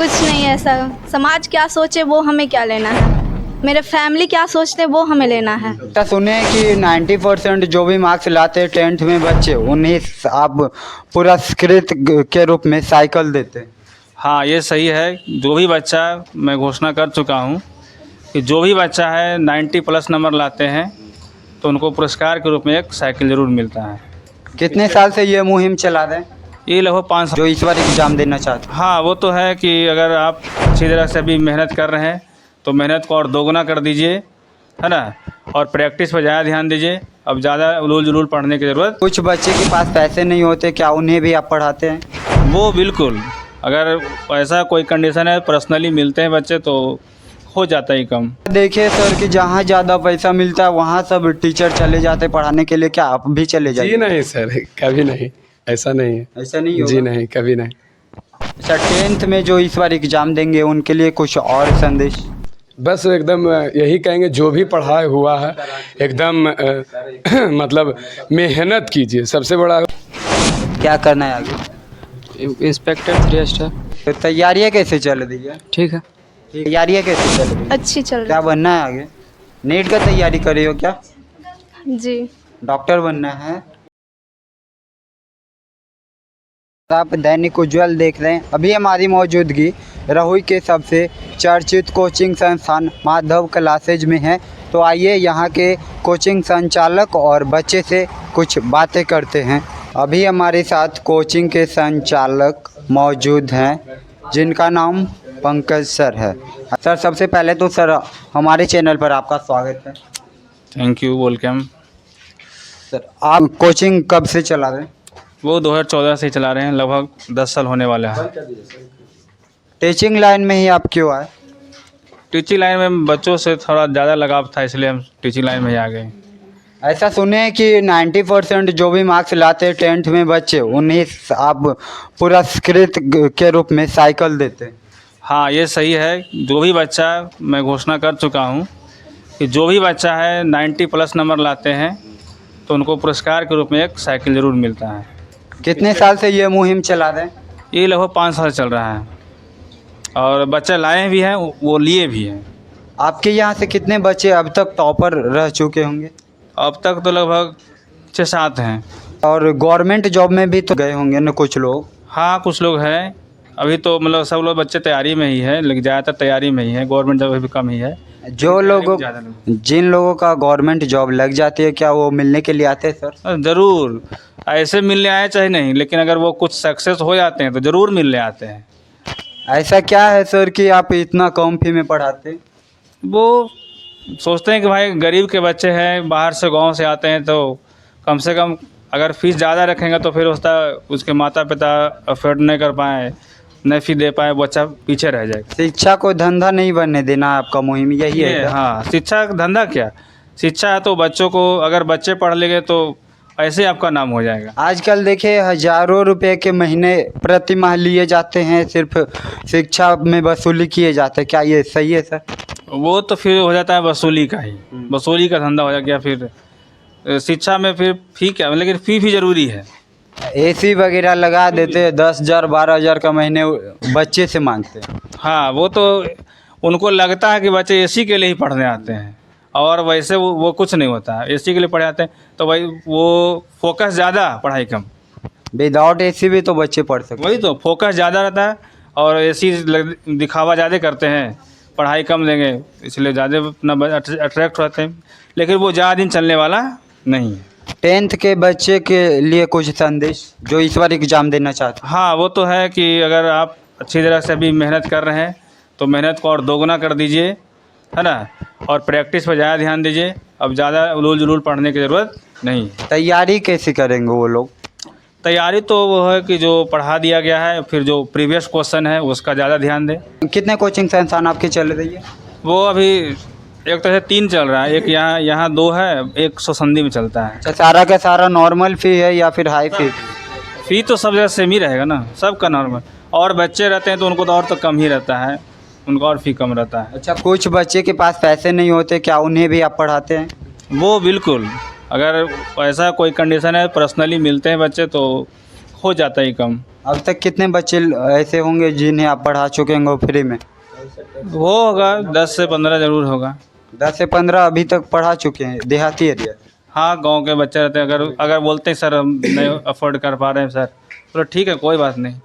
कुछ नहीं ऐसा, समाज क्या सोचे वो हमें क्या लेना है, मेरे फैमिली क्या सोचते वो हमें लेना है। तो सुने कि 90% जो भी मार्क्स लाते हैं 10th में बच्चे उन्हें आप पुरस्कृत के रूप में साइकिल देते। हाँ, ये सही है। जो भी बच्चा, मैं घोषणा कर चुका हूँ कि जो भी बच्चा है 90 प्लस नंबर लाते हैं तो उनको पुरस्कार के रूप में एक साइकिल ज़रूर मिलता है। कितने साल से ये मुहिम चला रहे हैं ये लगभग 5 साल। जो इस बार एग्ज़ाम देना चाहते हैं? हाँ, वो तो है कि अगर आप अच्छी तरह से अभी मेहनत कर रहे हैं तो मेहनत को और दोगुना कर दीजिए, है ना, और प्रैक्टिस पर ज़्यादा ध्यान दीजिए। अब ज़्यादा उलूल जुलूल पढ़ने की ज़रूरत। कुछ बच्चे के पास पैसे नहीं होते, क्या उन्हें भी आप पढ़ाते हैं? वो बिल्कुल, अगर ऐसा कोई कंडीशन है पर्सनली मिलते हैं बच्चे तो हो जाता ही कम। देखिए सर कि जहाँ ज़्यादा पैसा मिलता है वहाँ सब टीचर चले जाते पढ़ाने के लिए, क्या आप भी चले जी जाइए? नहीं सर, कभी नहीं, ऐसा नहीं है। ऐसा नहीं होगा? जी नहीं, कभी नहीं। अच्छा, 10th में जो इस बार एग्ज़ाम देंगे उनके लिए कुछ और संदेश? बस एकदम यही कहेंगे, जो भी पढ़ाई हुआ है एकदम मतलब मेहनत कीजिए, सबसे बड़ा। क्या करना है आगे? Inspector 3 star. तो तैयारियाँ कैसे चल रही है? ठीक है। तैयारियाँ कैसे चल रही है? अच्छी चल क्या बनना है आगे? नीट का तैयारी कर रही हो क्या? रही जी। डॉक्टर बनना है? आप दैनिक उज्ज्वल देख रहे हैं। अभी हमारी मौजूदगी रहुई के सबसे चर्चित कोचिंग संस्थान माधव क्लासेज में है। तो आइए यहाँ के कोचिंग संचालक और बच्चे से कुछ बातें करते हैं। अभी हमारे साथ कोचिंग के संचालक मौजूद हैं जिनका नाम पंकज सर है। सर, सबसे पहले तो सर हमारे चैनल पर आपका स्वागत है। Thank you, welcome. सर, आप कोचिंग कब से चला रहे हैं? वो 2014 से चला रहे हैं, लगभग 10 साल होने वाला है। टीचिंग लाइन में ही आप क्यों आए? टीचिंग लाइन में बच्चों से थोड़ा ज़्यादा लगाव था, इसलिए हम टीचिंग लाइन में ही आ गए। ऐसा सुने हैं कि 90% जो भी मार्क्स लाते हैं 10th में बच्चे उन्हें आप पुरस्कृत के रूप में साइकिल देते। हाँ, ये सही है। जो भी बच्चा, मैं घोषणा कर चुका हूँ कि जो भी बच्चा है 90 प्लस नंबर लाते हैं तो उनको पुरस्कार के रूप में एक साइकिल ज़रूर मिलता है। कितने साल से ये मुहिम चला रहे हैं? ये लगभग 5 साल चल रहा है और बच्चे लाए भी हैं, वो लिए भी हैं। आपके यहाँ से कितने बच्चे अब तक टॉपर रह चुके होंगे? अब तक तो लगभग 6-7 हैं। और गवर्नमेंट जॉब में भी तो गए होंगे ना कुछ लोग? हाँ, कुछ लोग हैं। अभी तो मतलब सब लोग बच्चे तैयारी में ही है, लेकिन ज़्यादातर तैयारी में ही है। गवर्नमेंट जॉब भी कम ही है। जो लोगों जिन लोगों का गवर्नमेंट जॉब लग जाती है, क्या वो मिलने के लिए आते हैं सर? ज़रूर, ऐसे मिलने आए चाहे नहीं, लेकिन अगर वो कुछ सक्सेस हो जाते हैं तो ज़रूर मिलने आते हैं। ऐसा क्या है सर कि आप इतना कम फी में पढ़ाते? वो सोचते हैं कि भाई गरीब के बच्चे हैं, बाहर से गांव से आते हैं, तो कम से कम अगर फीस ज़्यादा रखेंगे तो फिर उसके माता पिता अफोर्ड नहीं कर पाए, नहीं फी दे पाए, बच्चा पीछे रह जाएगा। शिक्षा को धंधा नहीं बनने देना आपका मुहिम यही है क्या? हाँ, शिक्षा का धंधा क्या, शिक्षा है तो बच्चों को, अगर बच्चे पढ़ लेंगे तो ऐसे आपका नाम हो जाएगा। आजकल देखिए हजारों रुपए के महीने प्रति माह लिए जाते हैं, सिर्फ शिक्षा में वसूली किए जाते हैं, क्या ये सही है सर? वो तो फिर हो जाता है वसूली का ही, वसूली का धंधा हो गया। फिर शिक्षा में फिर फी क्या, लेकिन फ़ी भी ज़रूरी है। एसी वगैरह लगा देते हैं, 10,000 12,000 का महीने बच्चे से मांगते हैं। हाँ, वो तो उनको लगता है कि बच्चे एसी के लिए ही पढ़ने आते हैं, और वैसे वो कुछ नहीं होता है। एसी के लिए पढ़े आते हैं तो भाई वो फोकस ज़्यादा, पढ़ाई कम। विदाउट एसी भी तो बच्चे पढ़ सकते वही तो, फोकस ज़्यादा रहता है और एसी दिखावा ज़्यादा करते हैं, पढ़ाई कम देंगे, इसलिए ज़्यादा अपना अट्रैक्ट रहते हैं, लेकिन वो ज़्यादा दिन चलने वाला नहीं है। 10th के बच्चे के लिए कुछ संदेश जो इस बार एग्ज़ाम देना चाहते हाँ, वो तो है कि अगर आप अच्छी तरह से अभी मेहनत कर रहे हैं तो मेहनत को और दोगुना कर दीजिए, है ना, और प्रैक्टिस पर ज़्यादा ध्यान दीजिए। अब ज़्यादा उलूल जुलूल पढ़ने की ज़रूरत नहीं है। तैयारी कैसे करेंगे वो लोग? तैयारी तो वो है कि जो पढ़ा दिया गया है, फिर जो प्रीवियस क्वेश्चन है उसका ज़्यादा ध्यान दें। कितने कोचिंग संस्थान आपके चल रही है? वो अभी एक तरह से 3 चल रहा है, एक यहाँ 2 है, एक सोसंदी में चलता है। अच्छा, सारा का सारा नॉर्मल फ़ी है या फिर हाई फ़ी? फ़ी तो सब जगह सेम ही रहेगा ना, सबका नॉर्मल, और बच्चे रहते हैं तो उनको तो और तो कम ही रहता है, उनको और फ़ी कम रहता है। अच्छा, कुछ बच्चे के पास पैसे नहीं होते, क्या उन्हें भी आप पढ़ाते हैं? वो बिल्कुल, अगर ऐसा कोई कंडीशन है पर्सनली मिलते हैं बच्चे तो हो जाता ही कम। अब तक कितने बच्चे ऐसे होंगे जिन्हें आप पढ़ा चुके होंगे फ्री में? वो होगा 10 से 15 ज़रूर होगा। 10 से 15 अभी तक पढ़ा चुके हैं देहाती एरिया? हाँ, गांव के बच्चे रहते हैं, अगर अगर बोलते हैं सर हम नहीं अफोर्ड कर पा रहे हैं सर, तो ठीक है, कोई बात नहीं।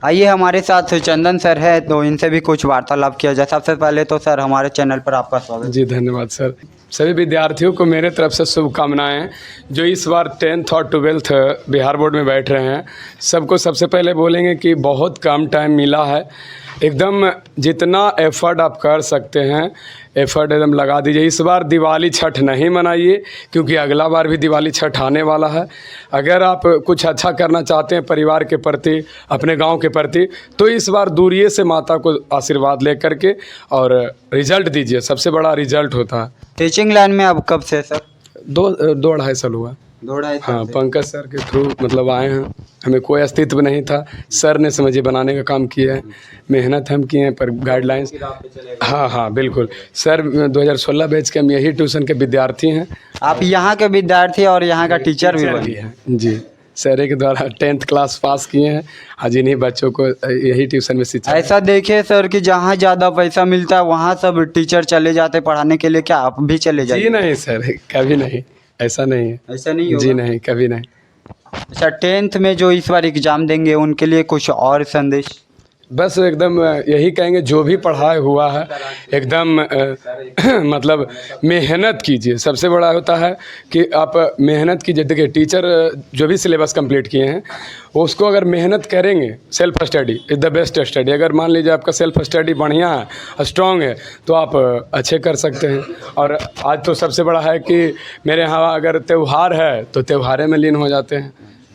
आइए हमारे साथ चंदन सर है, तो इनसे भी कुछ वार्तालाप किया जाए। सबसे पहले तो सर हमारे चैनल पर आपका स्वागत। जी धन्यवाद सर। सभी विद्यार्थियों को मेरे तरफ से शुभकामनाएं जो इस बार 10th और 12th बिहार बोर्ड में बैठ रहे हैं। सबको सबसे पहले बोलेंगे कि बहुत कम टाइम मिला है, एकदम जितना एफ़र्ट आप कर सकते हैं एफ़र्ट एकदम लगा दीजिए। इस बार दिवाली छठ नहीं मनाइए, क्योंकि अगला बार भी दिवाली छठ आने वाला है। अगर आप कुछ अच्छा करना चाहते हैं परिवार के प्रति, अपने गांव के प्रति, तो इस बार दूरिये से माता को आशीर्वाद ले करके और रिजल्ट दीजिए, सबसे बड़ा रिजल्ट होता है। टीचिंग लाइन में अब कब से सर? 2-2.5 साल हुआ। 2-2.5 साल हाँ, से। पंकज सर के थ्रू मतलब आए हैं। हमें कोई अस्तित्व नहीं था, सर ने समझिए बनाने का काम किया है। मेहनत हम किए हैं पर गाइडलाइंस। हाँ बिल्कुल सर, 2016 बैच के हम यही ट्यूशन के विद्यार्थी हैं। आप यहाँ के विद्यार्थी और यहाँ का टीचर भी बने हैं जी। सर के द्वारा 10th क्लास पास किए हैं, आज इन्हीं बच्चों को यही ट्यूशन में शिक्षा। ऐसा देखिए सर कि जहाँ ज़्यादा पैसा मिलता है वहाँ सब टीचर चले जाते पढ़ाने के लिए, क्या आप भी चले जी जाइए? नहीं सर, कभी नहीं, ऐसा नहीं है। ऐसा नहीं होगा? जी नहीं, कभी नहीं। अच्छा, 10th में जो इस बार एग्ज़ाम देंगे उनके लिए कुछ और संदेश? बस एकदम यही कहेंगे, जो भी पढ़ाई हुआ है एकदम मतलब मेहनत कीजिए। सबसे बड़ा होता है कि आप मेहनत कीजिए। देखिए टीचर जो भी सिलेबस कंप्लीट किए हैं उसको अगर मेहनत करेंगे, self study is the best study. अगर मान लीजिए आपका सेल्फ स्टडी बढ़िया है, स्ट्रॉन्ग है, तो आप अच्छे कर सकते हैं। और आज तो सबसे बड़ा है कि मेरे यहाँ अगर त्यौहार है तो त्योहारे में लीन हो जाते हैं।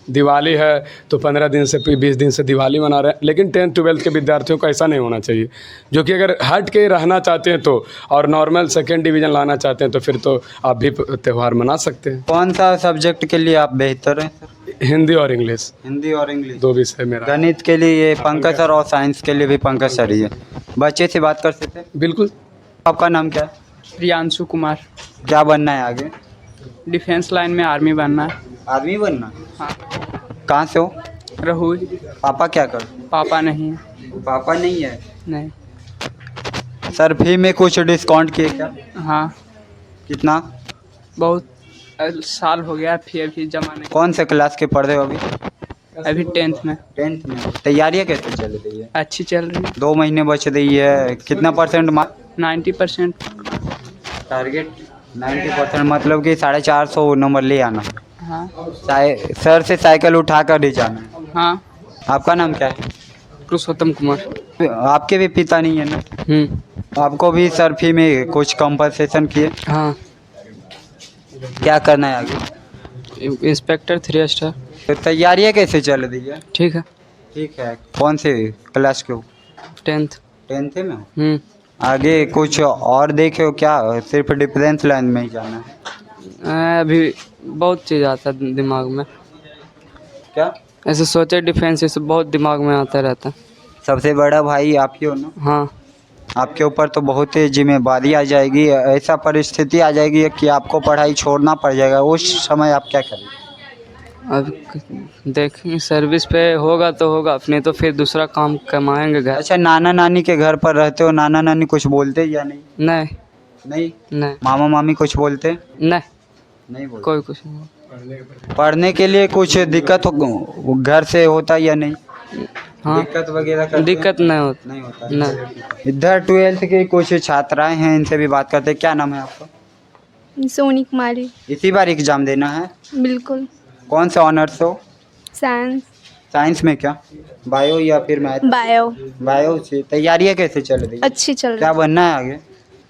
दिवाली है तो 15 दिन से 20 दिन से दिवाली मना रहे हैं। लेकिन 10th 12th के विद्यार्थियों को ऐसा नहीं होना चाहिए, जो कि अगर हट के रहना चाहते हैं तो और नॉर्मल 2nd डिवीज़न लाना चाहते हैं तो फिर तो आप भी त्यौहार मना सकते हैं। कौन सा सब्जेक्ट के लिए आप बेहतर हैं सर? हिंदी और इंग्लिश, हिंदी और इंग्लिश 2 विषय मेरा। गणित के लिए पंकज सर और साइंस के लिए भी पंकज सर ही है। बच्चे से बात कर सकते हैं? बिल्कुल। आपका नाम क्या है? प्रियांशु कुमार। क्या बनना है आगे? डिफेंस लाइन में आर्मी बनना है। आर्मी बनना? हाँ। कहाँ से हो? रहुई। पापा क्या कर? पापा नहीं है। पापा नहीं है। नहीं। सर फी में कुछ डिस्काउंट किए क्या? हाँ, कितना? बहुत साल हो गया फी जमा नहीं। कौन से क्लास के पढ़ रहे हो अभी? अभी 10th में। 10th में। तैयारियाँ कैसे चल रही है? अच्छी चल रही है। 2 महीने बच रही है, कितना परसेंट मार्क? 90%। टारगेट 90%, मतलब कि 450 नंबर ले आना। हाँ। सर से साइकिल उठा कर ही जाना। हाँ। आपका नाम क्या है? पुरुषोत्तम कुमार। आपके भी पिता नहीं है ना? आपको भी सर फी में कुछ कंपनसेशन किए? हाँ। क्या करना है आगे? Inspector 3 star. तो तैयारियाँ कैसे चल रही है? ठीक है। ठीक है। कौन से क्लास के हो? 10th। 10th में हो? आगे कुछ और देखे हो क्या, सिर्फ डिफेंस लाइन में ही जाना है? अभी बहुत चीज़ आता है दिमाग में। क्या? ऐसे सोचे डिफेंस से बहुत दिमाग में आता रहता है। सबसे बड़ा भाई आप ही हो ना? हाँ। आपके ऊपर तो बहुत ही जिम्मेदारी आ जाएगी, ऐसा परिस्थिति आ जाएगी कि आपको पढ़ाई छोड़ना पड़ जाएगा। उस समय आप क्या करेंगे? अब देखेंगे, सर्विस पे होगा तो होगा, अपने तो फिर दूसरा काम कमाएंगे घर। अच्छा, नाना नानी के घर पर रहते हो, नाना नानी कुछ बोलते या नहीं? नहीं। नहीं? नहीं। मामा मामी कुछ बोलते? नहीं। नहीं बोलते। कोई कुछ नहीं। पढ़ने के लिए कुछ दिक्कत हो घर से होता या नहीं? हाँ, दिक्कत वगैरह करते हैं? दिक्कत नहीं होती। नहीं होता। नहीं। इधर 12th की कुछ छात्राएं हैं, इनसे भी बात करते हैं। क्या नाम है आपका? सोनी कुमारी। इसी बार एग्ज़ाम देना है? बिल्कुल। कौन सा ऑनर्स हो? साइंस। साइंस में क्या, बायो या फिर मैथ? बायो। बायो से। तैयारियाँ कैसे चल रही है? अच्छी चल क्या रही बनना है आगे?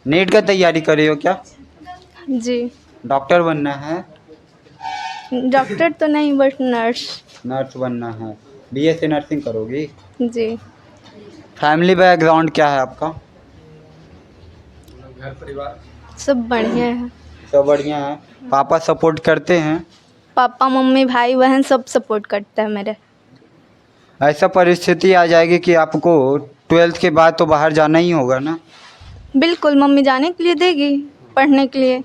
नीट का तैयारी कर रही हो क्या? है। जी। डॉक्टर बनना है? डॉक्टर तो नहीं बट नर्स। नर्स बनना है। BSc नर्सिंग करोगी? जी। फैमिली बैकग्राउंड क्या है आपका? सब बढ़िया है। सब बढ़िया है। पापा सपोर्ट करते हैं? पापा मम्मी भाई बहन सब सपोर्ट करते हैं मेरे। ऐसा परिस्थिति आ जाएगी कि आपको 12th के बाद तो बाहर जाना ही होगा ना? बिल्कुल, मम्मी जाने के लिए देगी पढ़ने के लिए।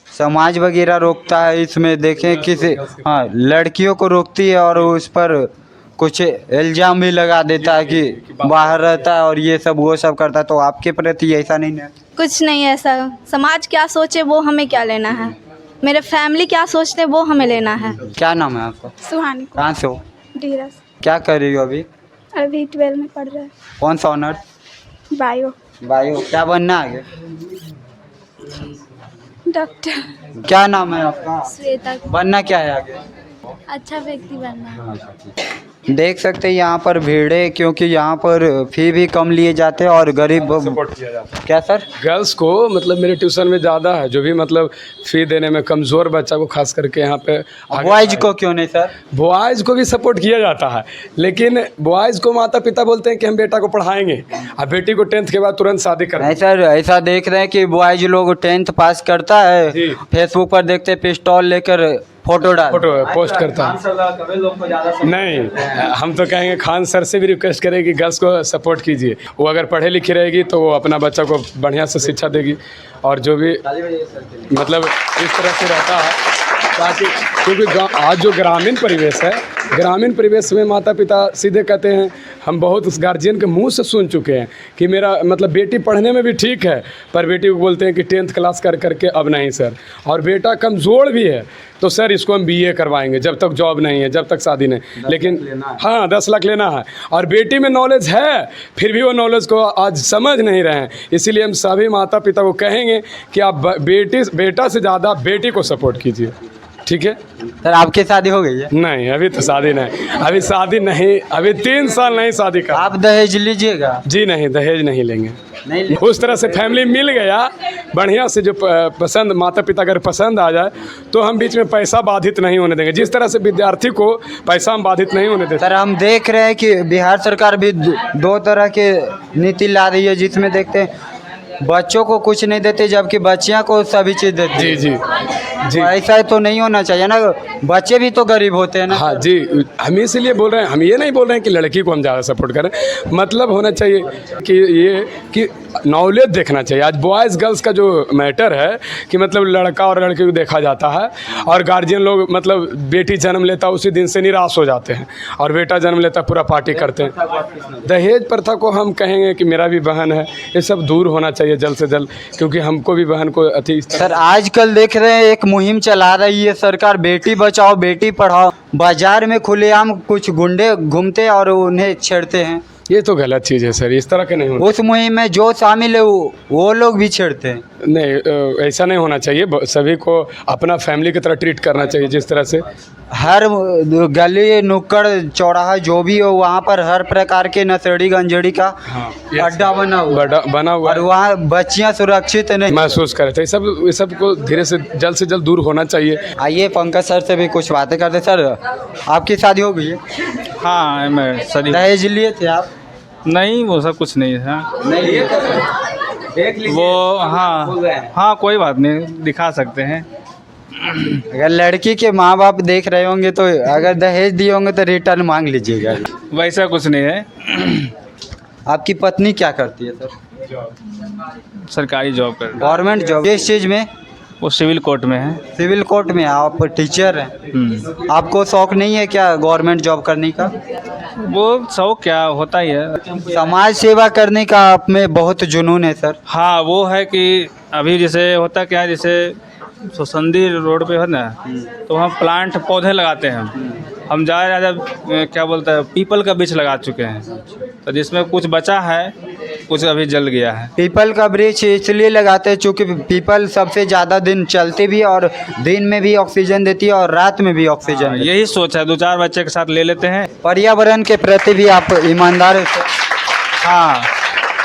समाज वगैरह रोकता है इसमें, देखें किसी, हाँ, लड़कियों को रोकती है और उस पर कुछ इल्ज़ाम भी लगा देता है कि बाहर रहता है और ये सब वो सब करता है। तो आपके प्रति ऐसा नहीं है? कुछ नहीं ऐसा, समाज क्या सोचे वो हमें क्या लेना है, मेरे फैमिली क्या सोचते वो हमें लेना है। क्या नाम है आपका? सुहानी कहाँ से हो? धीरज, क्या कर रही हो अभी? अभी 12 में पढ़ रहा है, कौन सा ऑनर? बायो। बायो। क्या बनना है आगे? डॉक्टर। क्या नाम है आपका? श्वेता। बनना क्या है आगे? अच्छा व्यक्ति बनना। देख सकते हैं यहाँ पर भीड़ है, क्योंकि यहाँ पर फी भी कम लिए जाते हैं और गरीब सपोर्ट किया जाता है क्या सर? गर्ल्स को, मतलब मेरे ट्यूशन में ज़्यादा है जो भी मतलब फ़ी देने में कमज़ोर बच्चा को खास करके यहाँ पे। बॉयज को क्यों नहीं सर? बॉयज़ को भी सपोर्ट किया जाता है, लेकिन बॉयज़ को माता पिता बोलते हैं कि हम बेटा को पढ़ाएंगे, और बेटी को 10th के बाद तुरंत शादी कर। नहीं सर, ऐसा देख रहे हैं कि बॉयज लोग 10th पास करता है, जी। फेसबुक पर देखते हैं पिस्टल लेकर फोटो पोस्ट करता है। नहीं, हम तो कहेंगे खान सर से भी रिक्वेस्ट करें कि गर्ल्स को सपोर्ट कीजिए। वो अगर पढ़े लिखी रहेगी तो वो अपना बच्चा को बढ़िया से शिक्षा देगी, और जो भी मतलब इस तरह से रहता है, ताकि क्योंकि आज जो ग्रामीण परिवेश है, ग्रामीण परिवेश में माता पिता सीधे कहते हैं, हम बहुत उस गार्जियन के मुंह से सुन चुके हैं कि मेरा मतलब बेटी पढ़ने में भी ठीक है, पर बेटी को बोलते हैं कि 10th क्लास कर करके अब नहीं सर, और बेटा कमज़ोर भी है तो सर इसको हम BA करवाएंगे जब तक जॉब नहीं है, जब तक शादी नहीं। लेकिन हाँ 10 लाख लेना है, और बेटी में नॉलेज है फिर भी वो नॉलेज को आज समझ नहीं रहे हैं। इसीलिए हम सभी माता पिता को कहेंगे कि आप बेटा से ज़्यादा बेटी को सपोर्ट कीजिए, ठीक है सर? आपकी शादी हो गई है? नहीं, अभी तो शादी नहीं, अभी शादी नहीं, अभी 3 साल नहीं शादी का। आप दहेज लीजिएगा? जी नहीं, दहेज नहीं लेंगे। नहीं। उस तरह से फैमिली मिल गया बढ़िया से, जो पसंद माता पिता अगर पसंद आ जाए तो हम बीच में पैसा बाधित नहीं होने देंगे। जिस तरह से विद्यार्थी को पैसा हम बाधित नहीं होने देते। सर हम देख रहे हैं कि बिहार सरकार भी दो तरह के नीति ला रही है, जिसमें देखते हैं बच्चों को कुछ नहीं देते जबकि बच्चियां को सभी चीज़ देते जी हैं। जी जी, ऐसा तो नहीं होना चाहिए ना, बच्चे भी तो गरीब होते हैं ना। हाँ जी, हम इसीलिए बोल रहे हैं, हम ये नहीं बोल रहे हैं कि लड़की को हम ज़्यादा सपोर्ट करें, मतलब होना चाहिए कि ये कि नॉलेज देखना चाहिए। आज बॉयज़ गर्ल्स का जो मैटर है कि मतलब लड़का और लड़की को देखा जाता है, और गार्जियन लोग मतलब बेटी जन्म लेता उसी दिन से निराश हो जाते हैं, और बेटा जन्म लेता पूरा पार्टी करते हैं। दहेज प्रथा को हम कहेंगे कि मेरा भी बहन है, ये सब दूर होना चाहिए जल्द से जल्द, क्योंकि हमको भी बहन को अति। सर आजकल देख रहे हैं एक मुहिम चला रही है सरकार, बेटी बचाओ बेटी पढ़ाओ। बाजार में खुलेआम कुछ गुंडे घूमते और उन्हें छेड़ते हैं। ये तो गलत चीज़ है सर, इस तरह के नहीं होना। उस मुहिम में जो शामिल है वो लोग भी छेड़ते हैं। नहीं, ऐसा नहीं होना चाहिए। सभी को अपना फैमिली की तरह ट्रीट करना चाहिए। जिस तरह से हर गली नुक्कड़ चौराहा जो भी हो, वहाँ पर हर प्रकार के नशेड़ी गंजेड़ी का अड्डा बना हुआ और वहाँ बच्चियाँ सुरक्षित नहीं महसूस करे थे। ये सब को धीरे से जल्द दूर होना चाहिए। आइए पंकज सर से भी कुछ बातें करते। सर आपकी शादी हो गई है? हाँ, मैं शादी दहेज लिए थे आप? नहीं, वो सब कुछ नहीं है। नहीं लिए थे? वो हाँ कोई बात नहीं, दिखा सकते हैं। अगर लड़की के माँ बाप देख रहे होंगे तो अगर दहेज दिए होंगे तो रिटर्न मांग लीजिएगा। वैसा कुछ नहीं है। आपकी पत्नी क्या करती है सर? सरकारी जॉब कर रहे हैं। Government job? किस चीज़ में? वो सिविल कोर्ट में है। सिविल कोर्ट में? आप टीचर हैं। आपको शौक नहीं है क्या गवर्नमेंट जॉब करने का? वो शौक क्या होता ही है। समाज सेवा करने का आप में बहुत जुनून है सर। हाँ, वो है कि अभी जैसे होता क्या है, जैसे सोसंदी रोड पे है ना, तो हम प्लांट पौधे लगाते हैं। हम ज़्यादा क्या बोलते हैं, पीपल का वृक्ष लगा चुके हैं, तो जिसमें कुछ बचा है, कुछ अभी जल गया है। पीपल का वृक्ष इसलिए लगाते हैं क्योंकि पीपल सबसे ज़्यादा दिन चलती भी और दिन में भी ऑक्सीजन देती है और रात में भी ऑक्सीजन देती है। यही सोच है, 2-4 बच्चे के साथ ले लेते हैं। पर्यावरण के प्रति भी आप ईमानदार हैं सर? हाँ,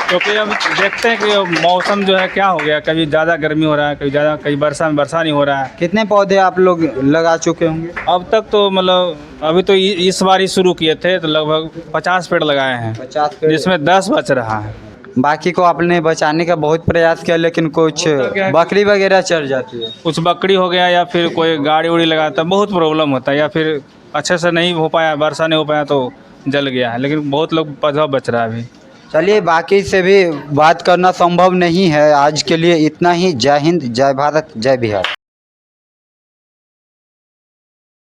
क्योंकि अब देखते हैं कि मौसम जो है क्या हो गया, कभी ज़्यादा गर्मी हो रहा है, कभी ज़्यादा, कभी वर्षा नहीं हो रहा है। कितने पौधे आप लोग लगा चुके होंगे अब तक? तो मतलब अभी तो इस बार ही शुरू किए थे, तो लगभग 50 पेड़ लगाए हैं। 50 पेड़? जिसमें 10 बच रहा है। बाकी को आपने बचाने का बहुत प्रयास किया, लेकिन कुछ बकरी वगैरह चढ़ जाती है। कुछ बकरी हो गया, या फिर कोई गाड़ी उड़ी लगाता है, बहुत प्रॉब्लम होता है, या फिर अच्छे से नहीं हो पाया, वर्षा नहीं हो पाया तो जल गया है। लेकिन बहुत लोग पौधा बच रहा है अभी। चलिए, बाकी से भी बात करना संभव नहीं है। आज के लिए इतना ही। जय हिंद, जय भारत, जय बिहार।